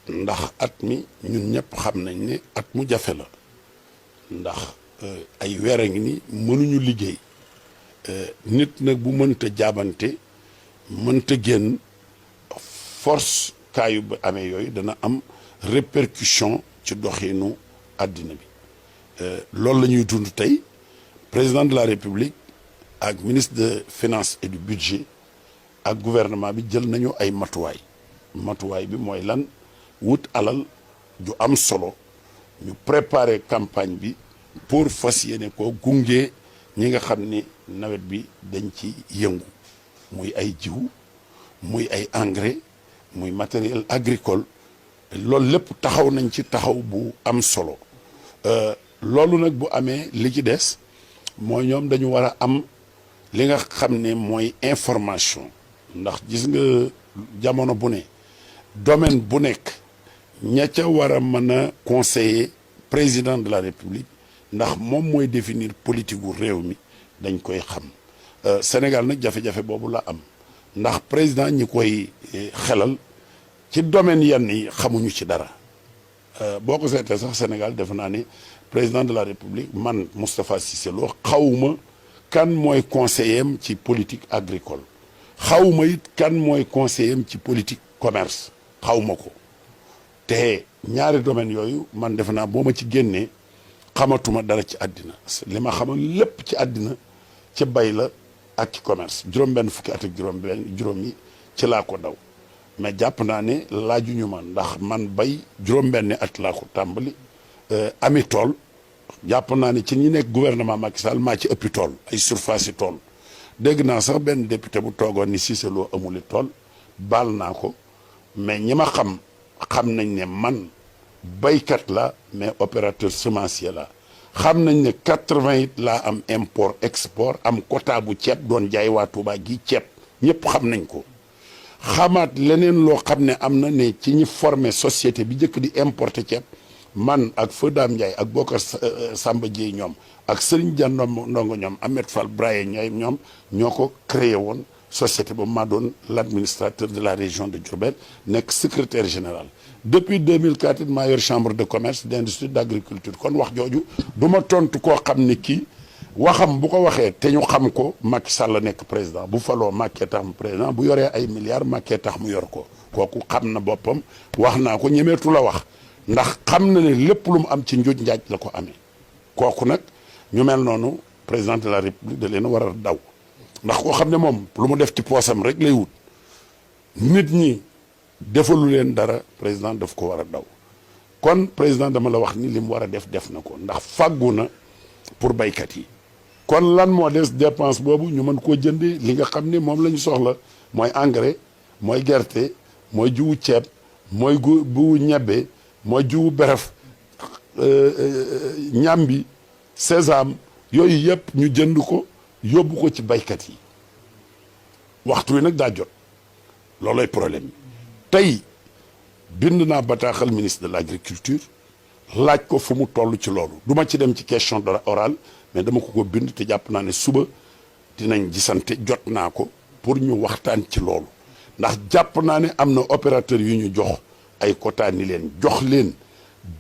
ndax at mi ñun ñëpp xam nañ ne at mu jafe la ndax ay weer a ngi ni mënuñu liggéey nit nag bu mënta jaabante mënta génn force kaayu ba amee yooyu dana am répercussion ci doxinu àddina bi loolu la ñuy dund tey président de la république ak ministre de finances et du budget ak gouvernement bi jël nañu ay matuwaay bi mooy lan wut alal ju am solo ñu préparer campagne bi pour fas yéene ko gunge ñi nga xam ni nawet bi dañ ci yëngu muy ay jiwu muy ay engrais muy matériel agricole loolu lépp taxaw nañ ci taxaw bu am solo loolu nag bu amee li ci des mooy ñoom dañu war a am li nga xam ne mooy information ndax gis nga jamono bu ne domaine bu nekk ña ca war a mën a conseiller président de la république ndax moom mooy définir politique gu réew mi dañ koy xam Sénégal nag jafe-jafe boobu la am ndax président ñi koy xelal ci domaine yenn yi xamuñu ci dara boo ko seetee sax Sénégal defe naa ne président de la république man Moustapha Cissé Lo xawma kan mooy conseiller am ci politique agricole xawma it kan mooy conseiller am ci politique commerce xawma ko te ñaari domaine yooyu man defe naa boo ma ci génnee xamatuma dara ci àddina li ma xamal lépp ci àddina ci bay la ak ci commerce juróom-benn fukki at ak juróom yi ci laa ko daw mais jàpp naa ne laajuñu ma ndax man bay juróom-benni at laa ko tàmbali ami tool jàpp naa ne ci ñi nekk gouvernement Macky Sall maa ci ëppi tool ay surface yi tool dégg naa sax benn député bu toogoon ni Cissé Lo amuli tool baal naa ko mais ñi ma xam nañ ne man baykat la mais opérateur semencier la xam nañ ne 80 it laa am import export am quota bu ceeb doon jaay waa Touba gi ceeb ñëpp xam nañ ko xamaat leneen loo xam ne am na ne ci ñi formé société bi njëkk di importer ceeb man ak Feu Dame Ndiaye ak Bokar Samba Dieye ñoom ak Serigne Dia Ndongo ñoom Ahmed Fall Braye Ndiaye ñoom ñoo ko créé woon société boobu maa doon l'administrateur de la région de Diourbel nekk secrétaire général depuis 2004 it maa yor chambre de commerce d'industrie d'agriculture kon wax jooju du ma tontu koo xam ne kii waxam bu ko waxee te ñu xam ko Macky Sall la nekk président bu faloo Macky tax mu président bu yoree ay milliards Macky tax mu yor ko kooku xam na boppam wax naa ko ñemeetu la wax ndax xam na ne lépp lu mu am ci njuuj njaaj la ko amee kooku nag ñu mel noonu président de la république da leen war a daw ndax koo xam ne moom lu mu def ci poosam rek lay wut nit ñi defalu leen dara président daf ko war a daw kon président dama la wax ni li mu war a def na ko ndax fàggu na pour baykat yi kon lan moo des dépense boobu ñu mën koo jëndee li nga xam ne moom la ñu soxla mooy engrais mooy gerte mooy jiwu ceeb mooy bu ñebbe mooy jiwu beref ñambi sésame yooyu yëpp ñu jënd ko yóbbu ko ci baykat yi waxtu wi nag daa jot loolooy problème bi tey bind naa bataaxal ministre de l'agriculture laaj ko fu mu toll ci loolu du ma ci dem ci question orale mais dama ko bind te jàpp naa ne suba dinañ gisante jot naa ko pour ñu waxtaan ci loolu ndax jàpp naa ne am na opérateur yu ñu jox ay quota ni leen jox leen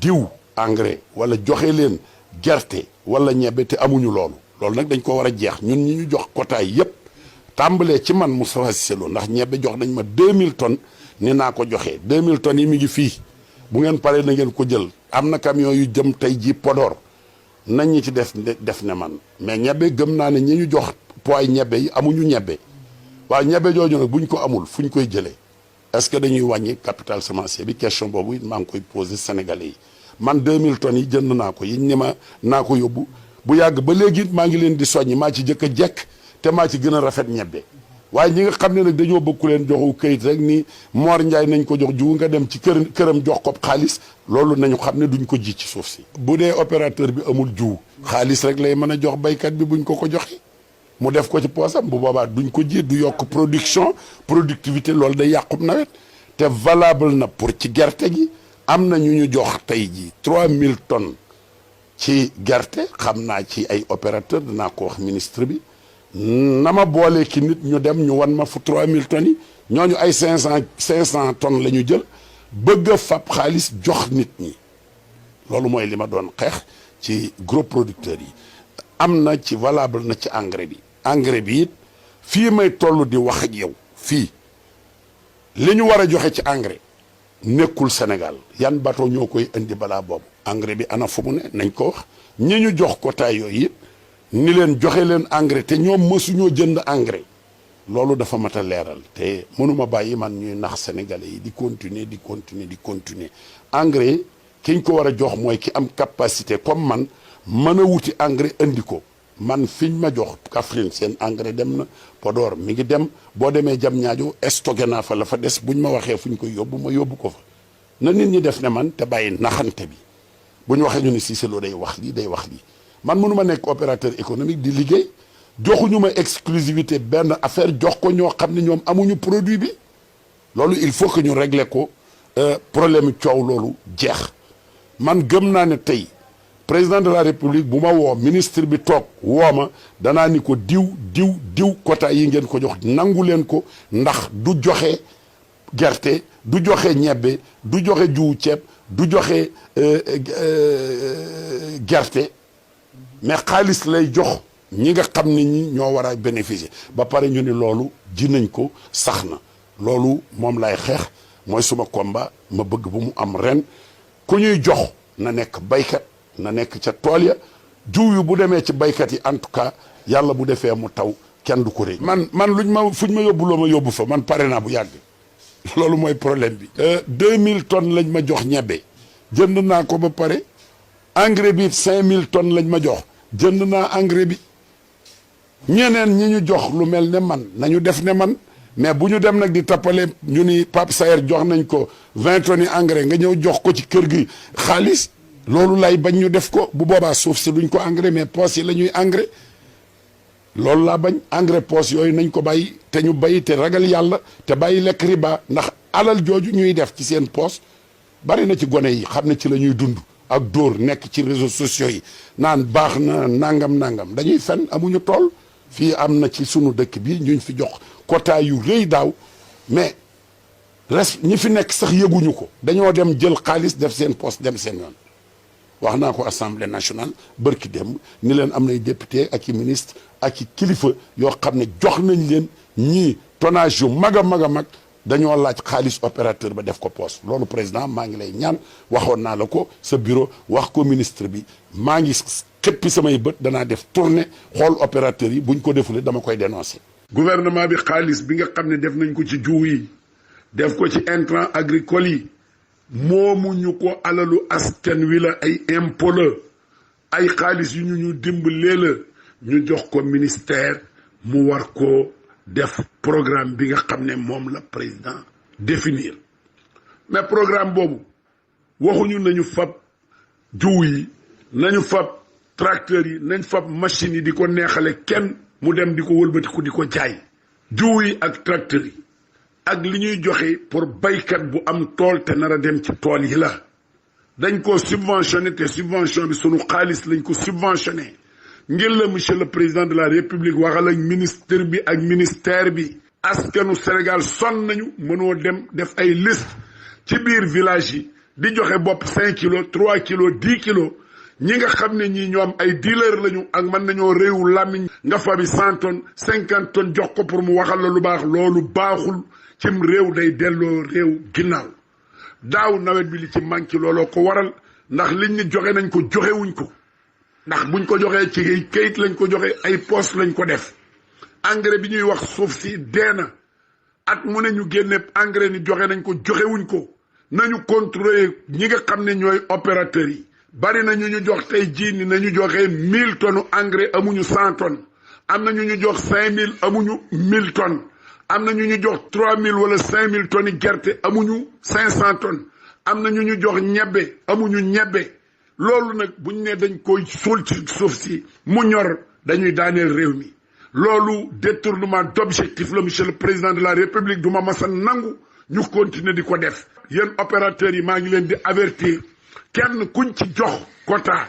diw engrais wala joxe leen gerte wala ñebe te amuñu loolu nag dañ ko war a jeex ñun ñi ñu jox quota yépp tàmbalee ci man Moustapha Cissé Lo ndax ñebe jox nañ ma 2000 tonnes ni naa ko joxee 2000 tonnes yi mi ngi fii bu ngeen paree na ngeen ko jël am na camion yu jëm tey ji Podor nañ ñi ci def ne man mais ñebe gëm naa ne ñi ñu jox poids ñebe yi amuñu ñebe waaw ñebe jooju nag buñ ko amul fu ñu koy jëlee est-ce que dañuy wàññi capital semencier bi question boobu it maa ngi koy posé Sénégalais yi man 2000 tonnes yi jënd naa ko yiñ ne ma naa ko yóbbu bu yàgg ba léegi it maa ngi leen di soññi maa ci jëkk a jekk te maa ci gën a rafet ñebe waaye ñi nga xam ne nag dañoo bëgg ku leen joxu këyit rek ni Mor Ndiaye nañ ko jox jiwu nga dem ci këram jox ko xaalis loolu nañu xam ne duñ ko ji ci suuf si. bu dee opérateur bi amul jiwu xaalis rek lay mën a jox baykat bi buñ ko joxe mu def ko ci poosam bu boobaa duñ ko ji du yokk productivité loolu day yàqub nawet te valable na pour ci gerte gi am na ñu ñu jox tey ji 3000 tonnes ci gerte xam naa ci ay opérateur dinaa ko wax ministre bi. na ma boolee ki nit ñu dem ñu wan ma fu 3000 tonnes yi ñooñu ay 500 tonnes la ñu jël bëgg a fab xaalis jox nit ñi loolu mooy li ma doon xeex ci gros producteurs yi. am na ci valable na ci engrais bi it fii may toll di wax ak yow fii li ñu war a joxe ci engrais nekkul Sénégal yan bateau ñoo koy indi balaa boobu engrais bi ana fu mu ne nañ ko wax ñi ñu jox quota yooyu it ni leen joxe leen engrais te ñoom mësuñoo jënd engrais loolu dafa mat a leeral te mënuma bàyyi man ñuy nax sénégalais yi di continuer engrais kiñ ko war a jox mooy ki am capacité comme man mën a wuti engrais indi ko man fiñ ma jox Kaffrine seen engrais dem na Podor mi ngi dem boo demee Diamniadio stocké naa fa la fa des buñ ma waxee fuñ koy yóbbu ma yóbbu ko fa na nit ñi def ne man te bàyyi naxante bi buñ waxee ñu ni Cissé Lo day wax lii man mënu ma nekk opérateur économique di liggéey joxuñu ma exclusivité benn affaire jox ko ñoo xam ne ñoom amuñu produit bi loolu il faut que ñu régler ko problème coow loolu jeex man gëm naa ne tey président de la république bu ma woo ministre bi toog woo ma danaa ni ko diw quota yi ngeen ko jox nangu leen ko ndax du joxe gerte du joxe ñebbe du joxe jiwu ceeb du joxe gerte mais xaalis lay jox ñi nga xam ne ñi ñoo war a bénéficier ba pare ñu ni loolu ji nañ ko sax na loolu moom lay xeex mooy suma combat ma bëgg bu mu am ren ku ñuy jox na nekk baykat na nekk ca tool ya jiw yu bu demee ci baykat yi en tout cas yàlla bu defee mu taw kenn du ko rëy man fuñ ma yóbbu loo ma yóbbu fa man pare naa bu yàgg loolu mooy problème bi 2000 tonnes lañ ma jox ñebbe jënd naa ko ba pare engrais bi 5000 tonnes lañ ma jox jënd naa engrais bi ñeneen ñi ñu jox lu mel ne man nañu def ne man mais bu ñu dem nag di tappale ñu ni Pape Saer jox nañ ko 20 tonnes yi engrais nga ñëw jox ko ci kër gi xaalis loolu lay bañ ñu def ko bu boobaa suuf si duñ ko engrais mais poos yi la ñuy engrais loolu laa bañ engrais poos yooyu nañ ko bàyyi te ñu bàyyi te ragal yàlla te bàyyi lekk riba ndax alal jooju ñuy def ci seen poos bari na ci gone yi xam ne ci la ñuy dund ak dóor nekk ci réseaux sociaux yi naan baax na nangam dañuy fen amuñu tool fii am na ci sunu dëkk bi ñuñ fi jox quota yu rëy daaw mais ñi fi nekk sax yëguñu ko dañoo dem jël xaalis def seen poste dem seen yoon wax naa ko assemblée nationale bërki dem ni leen am nay député ak i ministre ak i kilifa yoo xam ne jox nañ leen ñii tonnage yu mag a mag dañoo laaj xaalis opérateur ba def ko poste loolu président maa ngi lay ñaan waxoon naa la ko sa bureau wax ko ministre bi maa ngi xëppi samay bët danaa def tournée xool opérateur yi buñ ko defulee dama koy dénoncer. gouvernement bi xaalis bi nga xam ne def nañ ko ci jiw yi def ko ci intrant agricole yi moomu ñu ko alalu askan wi la ay impôt la ay xaalis yu ñu dimbalee la ñu jox ko ministère mu war ko def programme bi nga xam ne moom la président définir mais programme boobu waxuñu nañu fab jiw yi nañu fab tracteurs yi nañ fab machines yi di ko neexale kenn mu dem di ko wëlbatiku di ko jaay jiw yi ak tracteurs yi ak li ñuy joxe pour baykat bu am tool te nar a dem ci tool yi la dañ ko subventionné te subvention bi sunu xaalis lañ ko subventionné ngir la monsieur le président de la république waxal ak ministre bi ak ministère bi askanu Sénégal sonn nañu mënoo dem def ay liste ci biir village yi di joxe bopp 5 kilos 3 kilos 10 kilos ñi nga xam ne ñii ñoom ay dealer lañu ak mën nañoo réewu làmmiñ nga fabi 100 tonnes 50 tonnes jox ko pour mu waxal la lu baax loolu baaxul cim réew day delloo réew ginnaaw daaw nawet bi li ci manqué looloo ko waral ndax liñ ni joxe nañ ko joxewuñ ko ndax buñ ko joxee ci kayit lañ ko joxe ay poste lañ ko def engrais bi ñuy wax suuf si dee na at mu ne ñu génne engrais ni joxe nañ ko joxewuñ ko nañu contrôler ñi nga xam ne ñooy opérateurs yi bari na ñu jox tey jii ni nañu joxe 1000 tonnes engrais amuñu 100 tonnes am na ñu jox 5000 amuñu 1000 tonnes am na ñu jox 3000 wala 5000 tonnes gerte amuñu 500 tonnes am na ñu jox ñebbe amuñu ñebbe loolu nag buñ ne dañ koy suul ci suuf si mu ñor dañuy daaneel réew mi loolu détournement d'objectif la monsieur le président de la république du ma masa nangu ñu continuer di ko def yéen opérateurs yi maa ngi leen di avertir kenn kuñ ci jox quota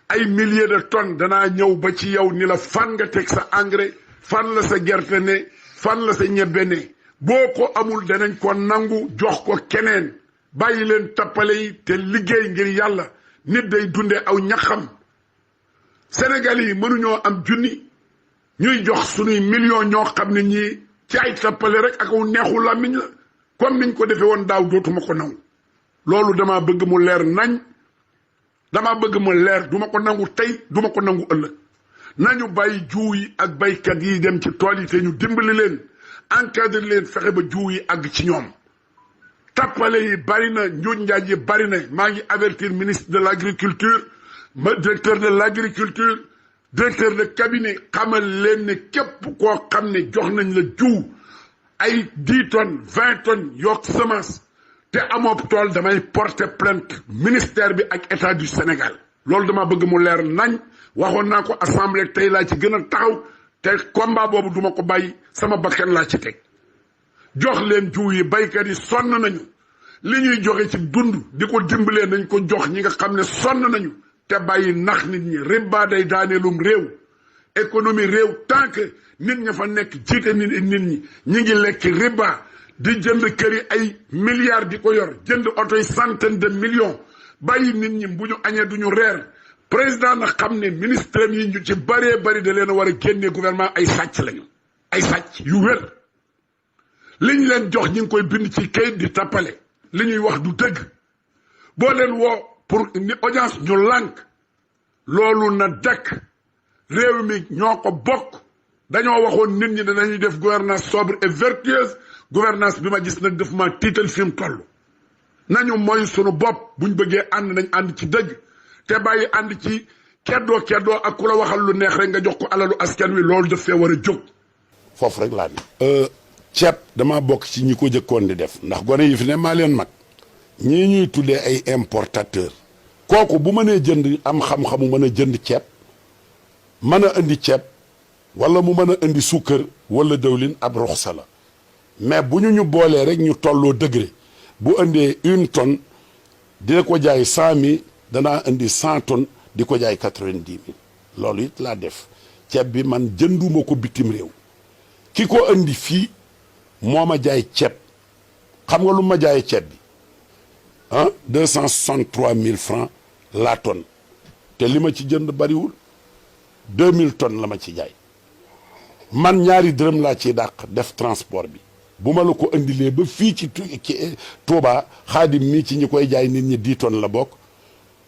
ay milliers de tonnes danaa ñëw ba ci yow ni la fan nga teg sa engrais fan la sa gerte ne fan la sa ñebbe ne boo ko amul danañ ko nangu jox ko keneen bàyyi leen tappale yi te liggéey ngir yàlla. nit day dundee aw ñaxam Sénégal yi mënuñoo am junni ñuy jox suñuy millions ñoo xam ne ñii ci ay tappale rek ak aw neexu làmmiñ la comme niñ ko defee woon daaw dootuma ko nangu loolu dama bëgg mu leer nañ dama bëgg mu leer duma ko nangu tey duma ko nangu ëllëg nañu bàyyi jiw yi ak baykat yi dem ci tool yi te ñu dimbali leen encadré leen fexe ba jiw yi àgg ci ñoom tappale yi bari na njuuj njaaj yi bari na maa ngi avertir ministre de l'agriculture directeur de l'agriculture directeur de cabinet xamal leen ne képp koo xam ne jox nañ la jiw ay 10 tonnes 20 tonnes yokk semence te amoo tool damay porter plainte ministère bi ak état du Sénégal loolu dama bëgg mu leer nañ waxoon naa ko assemblée tey laa ci gën a taxaw te combat boobu duma ko bàyyi sama bakkan laa ci teg jox leen jiw yi baykat yi sonn nañu li ñuy joxe ci dund di ko dimbalee nañ ko jox ñi nga xam ne sonn nañu te bàyyi nax nit ñi riba day daaneelum réew économie réew tant que nit ña fa nekk jiite nit ñi ñi ngi lekk riba di jënd kër yi ay milliards di ko yor jënd oto yi centaine de millions bàyyi nit ñi bu ñu añee du ñu reer président na xam ne ministre yi ñu ci bëree bëri da leen a war a génnee gouvernement ay sàcc lañu ay sàcc yu wér liñ leen jox ñi ngi koy bind ci kayit di tappale li ñuy wax du dëgg boo leen woo pour ni audience ñu lànk loolu na dakk réew mi ñoo ko bokk dañoo waxoon nit ñi danañuy def gouvernance sobre et vertueuse gouvernance bi ma gis nag daf ma tiital fi mu toll nañu mooy sunu bopp buñ bëggee ànd nañ ànd ci dëgg te bàyyi ànd ci keddoo ak ku la waxal lu neex rek nga jox ko alalu askan wi loolu daf fee war a jóg foofu rek laa ni ceeb dama bokk ci ñi ko jëkkoon di def ndax gone yi fi ne maa leen mag ñii ñuy tuddee ay importateur kooku bu mënee jënd am xam-xamu mën a jënd ceeb mën a indi ceeb wala mu mën a indi suukar wala dëwlin ab ruxsa la mais bu ñu boolee rek ñu tolloo degré bu indee 1 tonne dina ko jaay 100 000 danaa indi 100 tonnes di ko jaay 90 000 loolu it laa def ceeb bi man jënduma ko bitim réew ki ko indi fii moo ma jaay ceeb xam nga lu ma jaayee ceeb bi 263 000 francs la tonne te li ma ci jënd bariwul 2000 tonnes la ma ci jaay man ñaari dërëm laa ciy dàq def transport bi bu ma la ko indilee ba fii ci Touba xaadim mii ci ñi koy jaay nit ñi 10 tonnes la bokk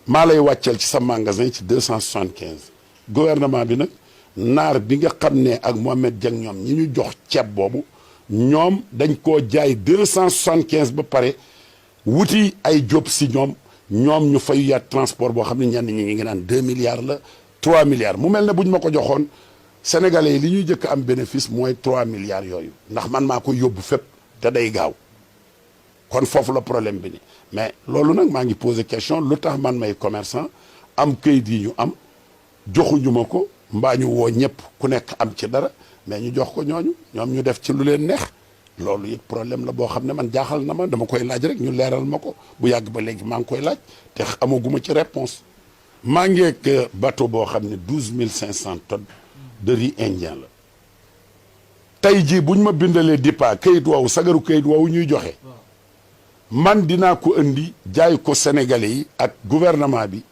maa lay wàcceel ci sa magasin ci 275 gouvernement bi nag naar bi nga xam ne ak Mohamed Dieng ñoom ñi ñu jox ceeb boobu ñoom dañ koo jaay 275 ba pare wuti ay job si ñoom ñu fayu yaat transport boo xam ne ñenn ñi ngi naan 2 milliards la 3 milliards mu mel ne buñ ma ko joxoon sénégalais yi li ñuy jëkk am bénéfice mooy 3 milliards yooyu ndax man maa koy yóbbu fépp te day gaaw kon foofu la problème bi ni mais loolu nag maa ngi posé question lu tax man may commerçant am këyit yi ñu am joxuñu ma ko mbaa ñu woo ñëpp ku nekk am ci dara mais ñu jox ko ñooñu ñoom ñu def ci lu leen neex loolu it problème la boo xam ne man jaaxal na ma dama koy laaj rek ñu leeral ma ko bu yàgg ba léegi maa ngi koy laaj te amaguma ci réponse maa ngi ak bateau boo xam ne 12 500 tonnes de riz indien la tey jii buñ ma bindalee DIPA kayit woowu sagaru kayit woowu ñuy joxe man dinaa ko indi jaay ko sénégalais yi ak gouvernement bi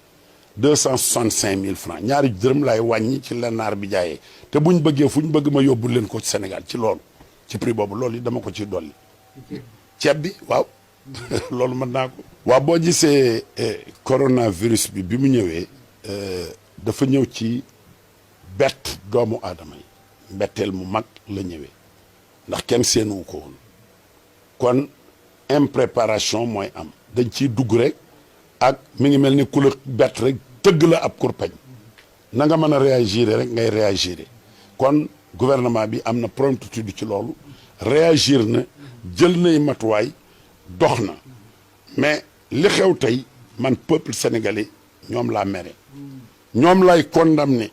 265 000 francs ñaari dërëm laay wàññi ci la naar bi jaayee te buñ bëggee fu ñu bëgg ma yóbbu leen ko Sénégal ci loolu ci prix boobu loolu yi dama ko ciy dolli ceeb bi waaw loolu mën naa ko waaw boo gisee coronavirus bi mu ñëwee dafa ñëw ci bett doomu aadama yi mbetteel mu mag la ñëwee ndax kenn seenu ko woon kon impréparation mooy am dañ ciy dugg rek ak mi ngi mel ni ku la bett rek tëgg la ab kurpañ na nga mën a réagir rek ngay réagir kon gouvernement bi am na promptitude ci loolu réagir na jël nay matuwaay dox na mais li xew tey man peuple sénégalais ñoom laa mere ñoom lay condamné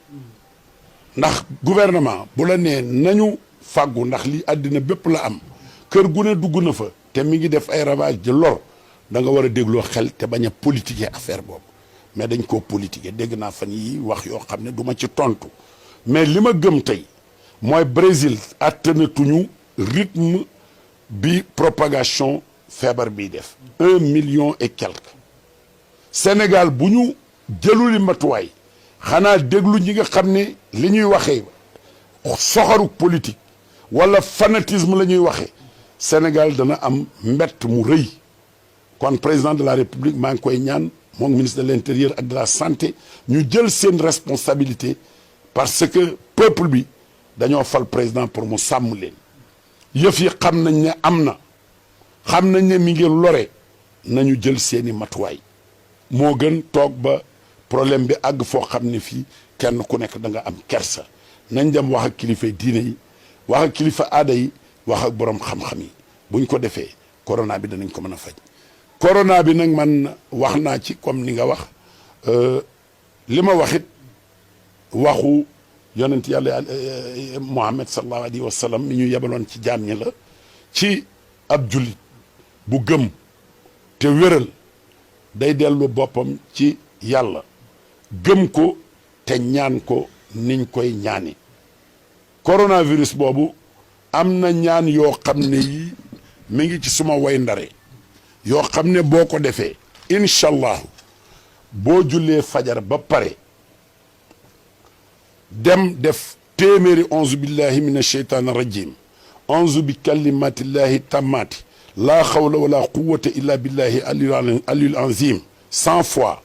ndax gouvernement bu la nee nañu fàggu ndax li àddina bépp la am kër gu ne dugg na fa te mi ngi def ay ravage de lor da nga war a dégloo xel te bañ a politiquer affaire boobu mais dañ koo politiquer dégg naa fan yi wax yoo xam ne du ma ci tontu mais li ma gëm tey mooy Brésil attanatuñu rythme bi propagation feebar bii def 1 million et quelque Sénégal bu ñu jëluli matuwaay xanaa déglu ñi nga xam ne li ñuy waxee soxaru politique wala fanatisme la ñuy waxee Sénégal dana am mbett mu rëy kon président de la république maa ngi koy ñaan moom ministre de l'intérieur ak de la santé ñu jël seen responsabilité parce que peuple bi dañoo fal président pour mu sàmm leen yëf yi xam nañ ne am na xam nañ ne mi ngi lore nañu jël seeni matuwaay moo gën toog ba problème bi àgg foo xam ne fii kenn ku nekk da nga am kersa nañ dem wax ak kilifa diine yi wax ak kilifa aada yi wax ak borom xam-xam yi buñ ko defee corona bi danañ ko mën a faj corona bi nag man wax naa ci comme ni nga wax li ma waxit waxu yonent yàlla Muhammad sallallahu alayhi wa sallam mi ñu yebaloon ci jaam ñi la ci ab jullit bu gëm te wéral day dellu boppam ci yàlla gëm ko te ñaan ko niñ koy ñaani coronavirus boobu am na ñaan yoo xam ne yi mi ngi ci suma way ndare yoo xam ne boo ko defee incha allah boo jullee fajar ba pare dem def téeméeri auzu billahi min asheytaan rajim auzu bi kalimatillahi tammaati laa xawla wala quwata illa billahi aliyul azim 100 fois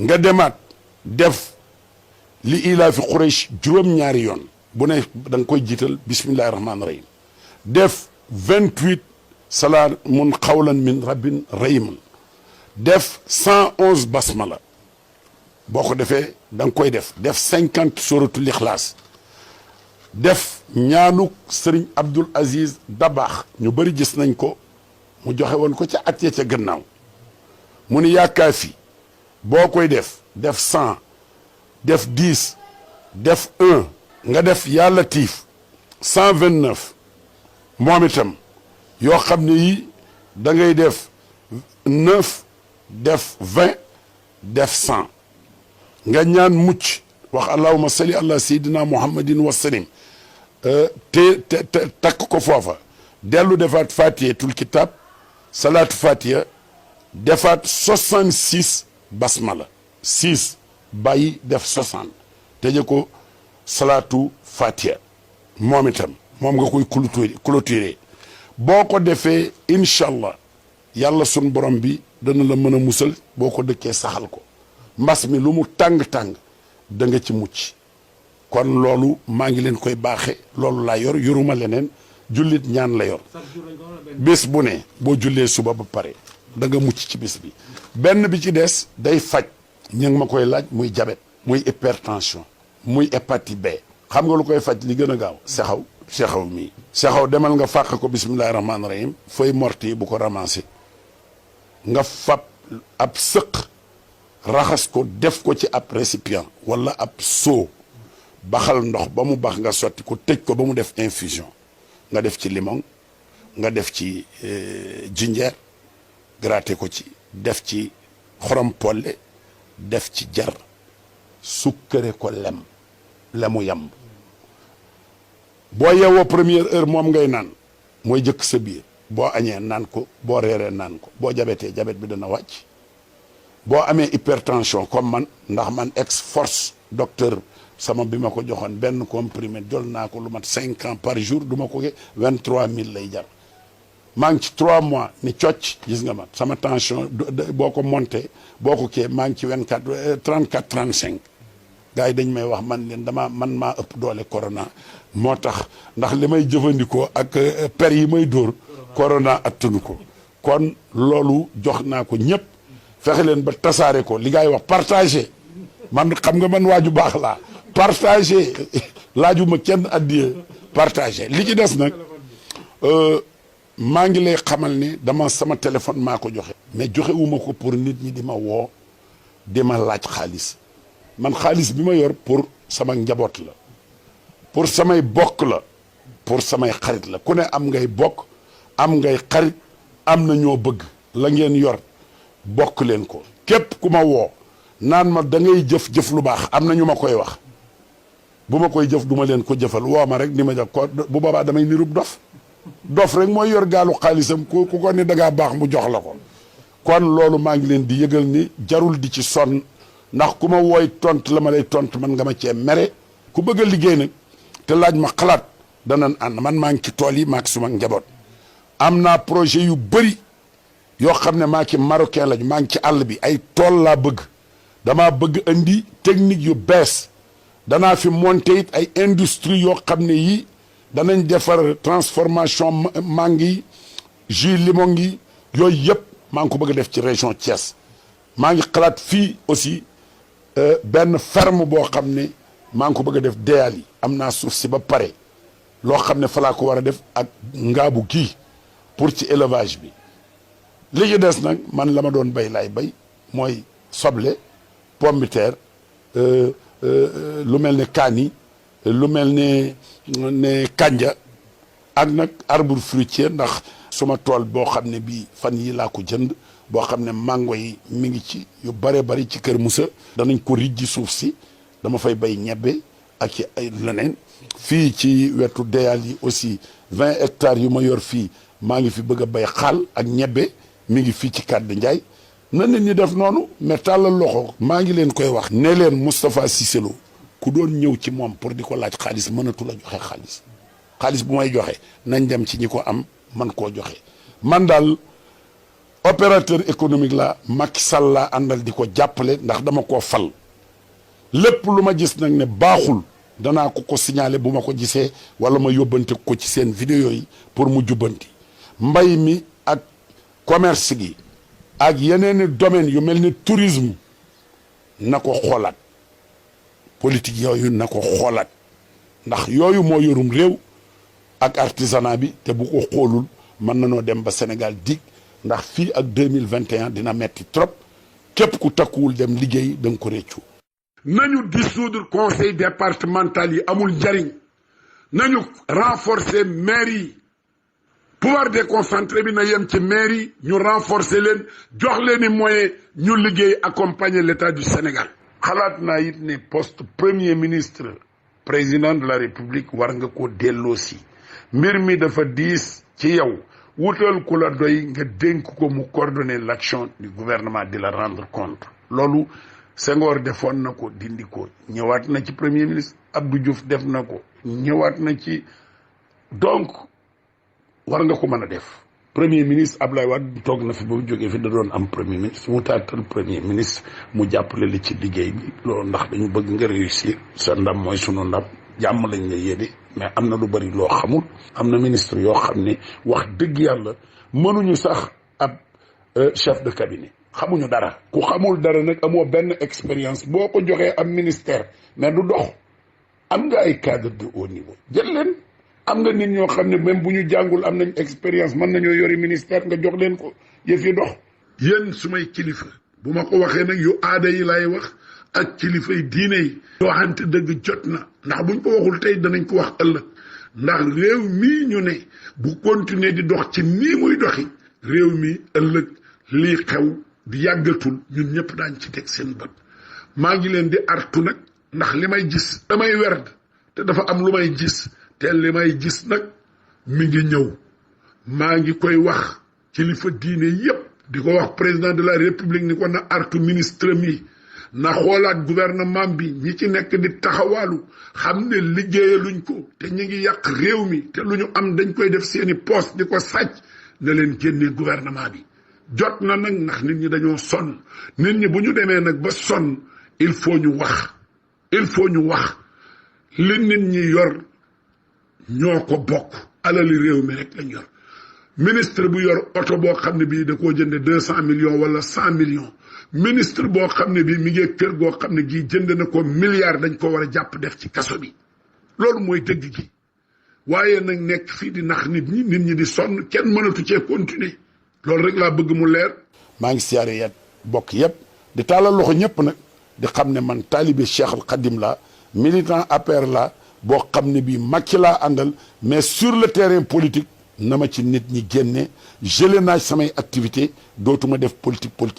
nga demaat def li ilaa fi Quraysh juróom-ñaari yoon bu ne da nga koy jiital bismillahi rahmaani rahim def 28 salaamun xawlan min rabbin rahimun def 111 basmala boo ko defee da nga koy def 50 suratul ixlaas def ñaanuk sëriñ Abdul Aziz Dabaax ñu bëri gis nañ ko mu joxe woon ko ca at ya ca gannaaw mu ni yaakaar fi boo koy def 100 def 10 def 1 nga def yaa Latiif 129 moom itam yoo xam ne yi da ngay def 9 def 20 def 100 nga ñaan mucc wax allahumma salli ala sayyidina muhammadin wa sallim te takk ko foofa dellu defaat fatihatul kitab salaatu fatiha defaat 66 basmala 6 bàyyi def 60 tëje ko salaatu fatiha moom itam moom nga koy clôturer boo ko defee incha allah yàlla sun borom bi dana la mën a musal boo ko dëkkee saxal ko mbas mi lu mu tàng-tàng da nga ci mucc kon loolu maa ngi leen koy baaxe loolu laa yor yoruma leneen jullit ñaan la yor bés bu ne boo jullee suba ba pare da nga mucc ci bés bi benn bi ci des day faj ñu ngi ma koy laaj muy diabète muy hypertension muy hépatite B xam nga lu koy faj li gën a gaaw sexaw mii sexaw demal nga fàq ko bismillahi rahmaani rahim feuille morte yi bu ko ramassé nga fab ab sëq raxas ko def ko ci ab récipient wala ab seau baxal ndox ba mu bax nga sotti ko tëj ko ba mu def infusion nga def ci limon nga def ci jinjeer gratter ko ci def ci xorom polle def ci jar sukkare ko lemu yamb boo yeewoo première heure moom ngay naan mooy jëkk sa biir boo añee naan ko boo reeree naan ko boo jabetee jabet bi dana wàcc boo amee hypertension comme man ndax man ex force docteur sama bi ma ko joxoon benn comprimé jël naa ko lu mat 5 ans par jour du ma ko ge 23000 lay jar maa ngi ci 3 mois ni cocc gis nga ma sama tension boo ko monté boo ko kee maa ngi ci 34 35 gars yi dañ may wax man leen man maa ëpp doole corona moo tax ndax li may jëfandikoo ak per yi may dóor corona attanu ko kon loolu jox naa ko ñëpp fexe leen ba tasaare ko li ngay wax partagé man xam nga man waaju baax laa partagé laajuma kenn addiye partagé li ci des nag maa ngi lay xamal ni sama téléphone maa ko joxe mais joxe wuma ko pour nit ñi di ma woo di ma laaj xaalis man xaalis bi ma yor pour sama njaboot la pour samay bokk la pour samay xarit la ku ne am ngay bokk am ngay xarit am na ñoo bëgg la ngeen yor bokk leen ko képp ku ma woo naan ma da ngay jëf lu baax am na ñu ma koy wax bu ma koy jëf du ma leen ko jëfal woo ma rek ni ma jox ko bu boobaa damay nirub dof dof rek mooy yor gaalu xaalisam ku ko ne da ngaa baax mu jox la ko. kon loolu maa ngi leen di yëgal ni jarul di ci sonn ndax ku ma wooy tontu la ma lay tontu man nga ma cee mere. ku bëgg a liggéey nag te laaj ma xalaat danañ ànd man maa ngi ci tool yi maa ngi suma njaboot. am naa projet yu bëri yoo xam ne maa ci marocain lañu maa ngi ci àll bi ay tool laa bëgg damaa bëgg indi technique yu bees danaa fi monter it ay industrie yoo xam ne yii danañ defar transformation mangue yi jus limon yi yooyu yëpp maa ngi ko bëgg a def ci région Thiès. maa ngi xalaat fii aussi benn ferme boo xam ne maa ngi ko bëgg a def deyal yi am naa suuf si ba pare loo xam ne fa laa ko war a def ak ngaabu kii pour ci élevage bi. li ci des nag man la ma doon bay laay bay mooy soble pomme de terre lu mel ne kaani lu mel ne kanja ak nag arbre fruitier ndax suma tool boo xam ne bii fan yi laa ko jënd boo xam ne mango yi mi ngi ci yu bare bari ci Kër Moussa danañ ko rijji suuf si dama fay bay ñebbe ak ci ay leneen fii ci wetu deyal yi aussi 20 hectares yu ma yor fii maa ngi fi bëgg a bay xaal ak ñebbe mi ngi fii ci Kàdd Njaay na nit ñi def noonu mais tàllal loxo maa ngi leen koy wax ne leen Moustapha Cissé Lo ku doon ñëw ci moom pour di ko laaj xaalis mënatu la joxe xaalis bu may joxe nañ dem ci ñi ko am man koo joxe man daal opérateur économique la Macky Sall laa àndal di ko jàppale ndax dama koo fal lépp lu ma gis nag ne baaxul danaa ko signaler bu ma ko gisee wala ma yóbbante ko ci seen vidéo yi pour mu jubbanti mbay mi ak commerce gi ak yeneeni domaine yu mel ni tourisme na ko xoolaat politique yooyu na ko xoolaat ndax yooyu moo yorum réew ak artisanat bi te bu ko xoolul mën nanoo dem ba Sénégal dig ndax fii ak 2021 dina metti trop képp ku takkuwul dem liggéey da nga ko réccu nañu dissoudre conseil départemental yi amul njariñ nañu renforcer maire yi pouvoir déconcentré bi na yem ci maire yi ñu renforcer leen jox leen i moyens ñu liggéey accompagner l'état du Sénégal xalaat naa it ne poste premier ministre président de la république war nga ko delloosi mbir mi dafa diis ci yow wutal ku la doy nga dénk ko mu coordonner l'action du gouvernement di la rendre compte loolu Senghor defoon na ko dindi ko ñëwaat na ci premier ministre Abdou Diouf def na ko ñëwaat na ci donc war nga ko mën a def premier ministre Ablaye Wade toog na fi ba mu jógee fi da doon am premier ministre mu tàttal premier ministre mu jàppale li ci liggéey bi loolu ndax dañu bëgg nga réussir sa ndam mooy sunu ndam jàmm lañ la yéene mais am na lu bari loo xamul am na ministre yoo xam ne wax dëgg yàlla mënuñu sax ab chef de cabinet xamuñu dara ku xamul dara nag amoo benn expérience boo ko joxee am ministère mais du dox am nga ay cadre de haut niveau jël leen am nga nit ñoo xam ne même bu ñu jàngul am nañ expérience mën nañoo yori ministère nga jox leen ko yëf yi dox yéen sumay kilifa bu ma ko waxee nag yu aada yi lay wax ak kilifay diine yi waxante dëgg jot na ndax buñ ko waxul tey danañ ko wax ëllëg ndax réew mii ñu ne bu continuer di dox ci nii muy doxi réew mi ëllëg lii xew di yàggatul ñun ñëpp daañ ci teg seen bët maa ngi leen di artu nag ndax li may gis damay werd te dafa am lu may gis te li may gis nag mi ngi ñëw maa ngi koy wax kilifa diine yépp di ko wax président de la république ni ko na artu ministre mi na xoolaat gouvernement bi ñi ci nekk di taxawaalu xam ne liggéeyaluñ ko te ñi ngi yàq réew mi te lu ñu am dañ koy def seeni poste di ko sàcc na leen génnee gouvernement bi jot na nag ndax nit ñi dañoo sonn nit ñi bu ñu demee nag ba sonn il faut ñu wax li nit ñi yor ñoo ko bokk alali réew mi rek lañ yor ministre bu yor oto boo xam ne bii da koo jënde 200 millions wala 100 millions ministre boo xam ne bii mi ngi kër goo xam ne gii jënd na ko milliard dañ ko war a jàpp def ci kaso bi loolu mooy dëgg gi waaye nag nekk fii di nax nit ñi di sonn kenn mënatu cee continuer loolu rek laa bëgg mu leer. maa ngi siyaare yat bokk yëpp di taalal loxo ñëpp nag di xam ne man taalibe Cheikh Al Khadim la militant APR la boo xam ne bii Macky laa àndal mais sur le terrain politique na ma ci nit ñi génne gelé naa samay activité dootuma def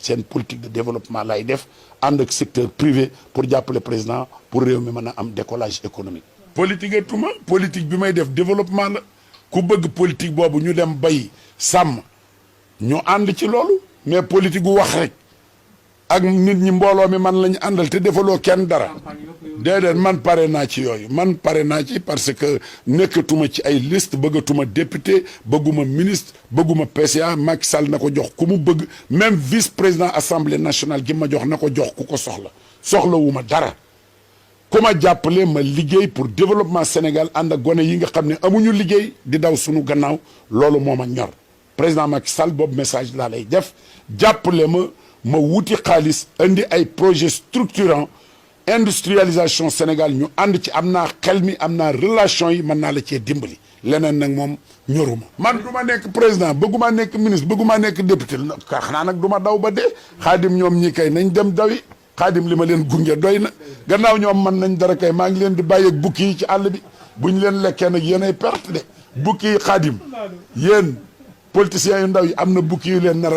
seen politique de développement laay def ànd ak secteur privé pour jàppale président pour réew mi mën a am décollage économique. politique bi may def développement la ku bëgg politique boobu ñu dem bay sàmm ñu ànd ci loolu mais politique gu wax rek ak nit ñi mbooloo mi man lañu àndal te defaloo kenn dara déedéet man pare naa ci yooyu man pare naa ci parce que nekkatuma ci ay liste bëggatuma député bëgguma ministre bëgguma PCA Macky Sall na ko jox ku mu bëgg même vice président assemblée nationale gi ma jox na ko jox ku ko soxlawuma dara ku ma jàppale ma liggéey pour développement Sénégal ànd ak gone yi nga xam ne amuñu liggéey di daw sunu gannaaw loolu moo ma ñor président Macky Sall boobu message laa lay def jàppale ma wuti xaalis indi ay projet structurant industrialisation Sénégal ñu ànd ci am naa xel mi am naa relation yi mën naa la cee dimbali leneen nag moom ñoruma man du ma nekk président bëgguma nekk ministre bëgguma nekk député xanaa nag du ma daw ba dee xaadim ñoom ñi kay nañ dem dawi xaadim li ma leen gunge doy na gannaaw ñoom mën nañ dara kay maa ngi leen di bàyyi ak bukki yi ci àll bi bu ñu leen lekkee nag yéen ay perte de bukki yi xaadim yéen politiciens yu ndaw yi am na bukki yu leen nar